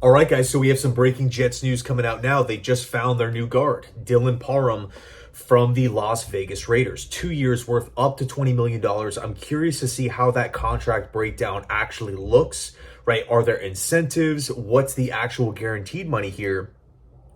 All right, guys, so we have some breaking Jets news coming out now. They just found their new guard, Dylan Parham from the Las Vegas Raiders. 2 years worth, up to $20 million. I'm curious to see how that contract breakdown actually looks, right? Are there incentives? What's the actual guaranteed money here?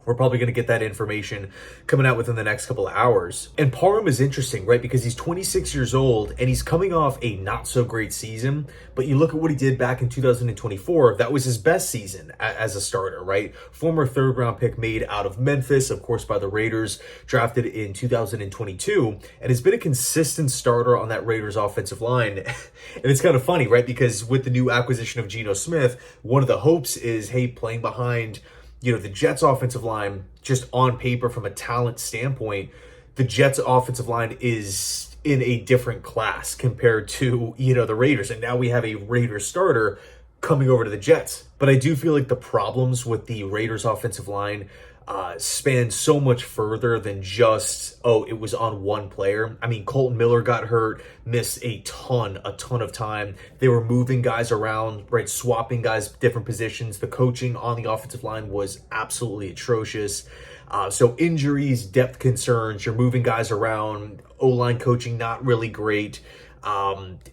We're probably going to get that information coming out within the next couple of hours. And Parham is interesting, right? Because he's 26 years old and he's coming off a not so great season. But you look at what he did back in 2024, that was his best season as a starter, right? Former third round pick made out of Memphis, of course, by the Raiders, drafted in 2022, and has been a consistent starter on that Raiders offensive line. And it's kind of funny, right? Because with the new acquisition of Geno Smith, one of the hopes is, hey, playing behind the Jets offensive line, just on paper from a talent standpoint, the Jets offensive line is in a different class compared to, the Raiders. And now we have a Raiders starter coming over to the Jets. But I do feel like the problems with the Raiders offensive line span so much further than just, it was on one player. I mean, Colton Miller got hurt, missed a ton of time. They were moving guys around, right? Swapping guys, different positions. The coaching on the offensive line was absolutely atrocious. So injuries, depth concerns, you're moving guys around, O-line coaching, not really great.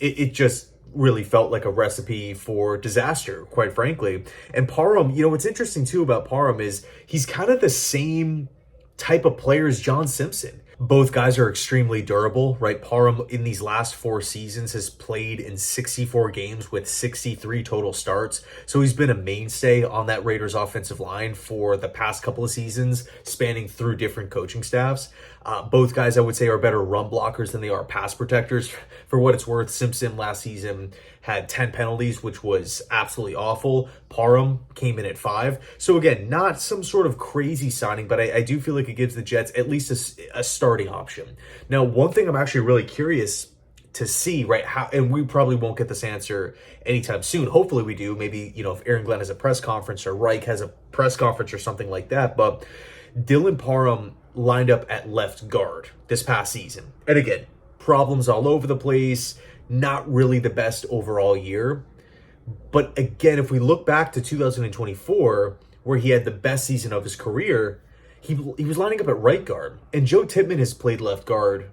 It just really felt like a recipe for disaster, quite frankly. And Parham, what's interesting too about Parham is he's kind of the same type of player as John Simpson. Both guys are extremely durable, right? Parham in these last 4 seasons has played in 64 games with 63 total starts. So he's been a mainstay on that Raiders offensive line for the past couple of seasons, spanning through different coaching staffs. Both guys, I would say, are better run blockers than they are pass protectors. For what it's worth, Simpson last season had 10 penalties, which was absolutely awful. Parham came in at 5. So again, not some sort of crazy signing, but I do feel like it gives the Jets at least a starting option. Now, one thing I'm actually really curious to see, right, how, and we probably won't get this answer anytime soon. Hopefully we do. Maybe, if Aaron Glenn has a press conference or Reich has a press conference or something like that. But Dylan Parham lined up at left guard this past season. And again, problems all over the place, not really the best overall year. But again, if we look back to 2024, where he had the best season of his career, he was lining up at right guard. And Joe Tippmann has played left guard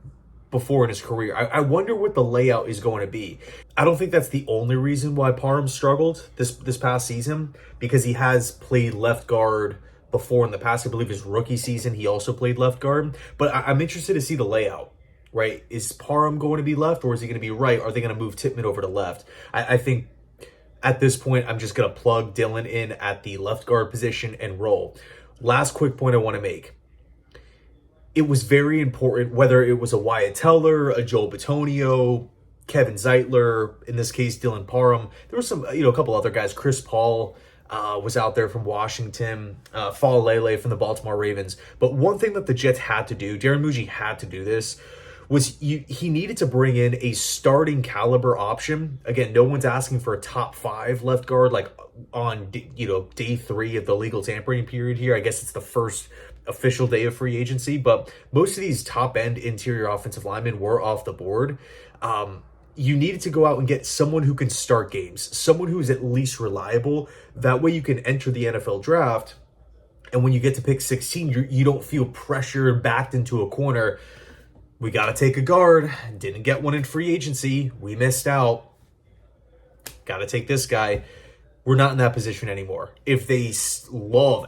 before in his career. I wonder what the layout is going to be. I don't think that's the only reason why Parham struggled this past season, because he has played left guard before in the past. I believe his rookie season, he also played left guard. But I'm interested to see the layout, right? Is Parham going to be left or is he going to be right? Are they going to move Tippmann over to left? I think at this point, I'm just going to plug Dylan in at the left guard position and roll. Last quick point I want to make. It was very important, whether it was a Wyatt Teller, a Joel Bitonio, Kevin Zeitler, in this case, Dylan Parham. There were some, a couple other guys. Chris Paul was out there from Washington, Falele from the Baltimore Ravens. But one thing that the Jets had to do, Darren Mougey had to do this, was he needed to bring in a starting caliber option. Again, no one's asking for a top 5 left guard like on day 3 of the legal tampering period here. I guess it's the first official day of free agency, but most of these top end interior offensive linemen were off the board. You needed to go out and get someone who can start games, someone who is at least reliable. That way you can enter the NFL draft, and when you get to pick 16, you don't feel pressured, backed into a corner. We got to take a guard. Didn't get one in free agency. We missed out. Got to take this guy. We're not in that position anymore. If they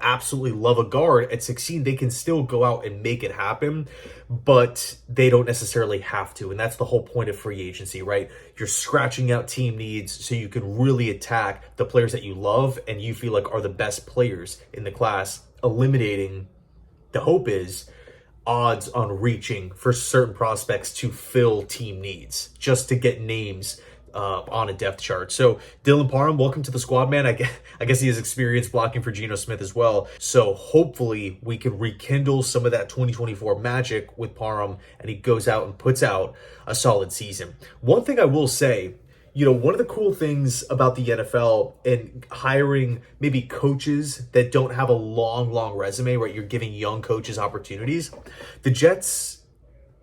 absolutely love a guard at 16, they can still go out and make it happen, but they don't necessarily have to. And that's the whole point of free agency, right? You're scratching out team needs so you can really attack the players that you love and you feel like are the best players in the class, eliminating, the hope is, odds on reaching for certain prospects to fill team needs, just to get names on a depth chart. So Dylan Parham, welcome to the squad, man. I guess he has experience blocking for Geno Smith as well. So hopefully we can rekindle some of that 2024 magic with Parham and he goes out and puts out a solid season. One thing I will say, one of the cool things about the NFL and hiring maybe coaches that don't have a long resume, right? You're giving young coaches opportunities. The Jets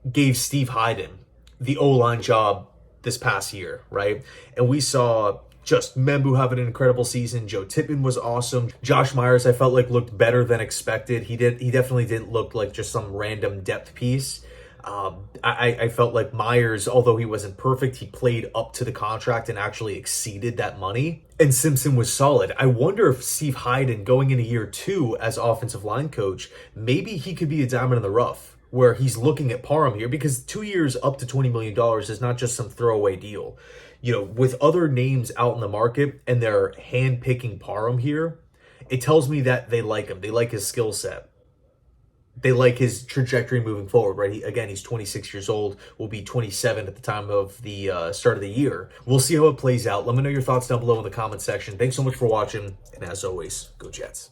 gave Steve Hyden the O-line job this past year, right? And we saw Just Membu having an incredible season. Joe Tippmann was awesome. Josh Myers, I felt like looked better than expected. He definitely didn't look like just some random depth piece. I felt like Myers, although he wasn't perfect, he played up to the contract and actually exceeded that money. And Simpson was solid. I wonder if Steve Hyden, going into year 2 as offensive line coach, maybe he could be a diamond in the rough, where he's looking at Parham here, because 2 years up to $20 million is not just some throwaway deal. You know, with other names out in the market and they're handpicking Parham here, it tells me that they like him. They like his skill set. They like his trajectory moving forward, right? He's 26 years old, will be 27 at the time of the start of the year. We'll see how it plays out. Let me know your thoughts down below in the comment section. Thanks so much for watching, and as always, go Jets.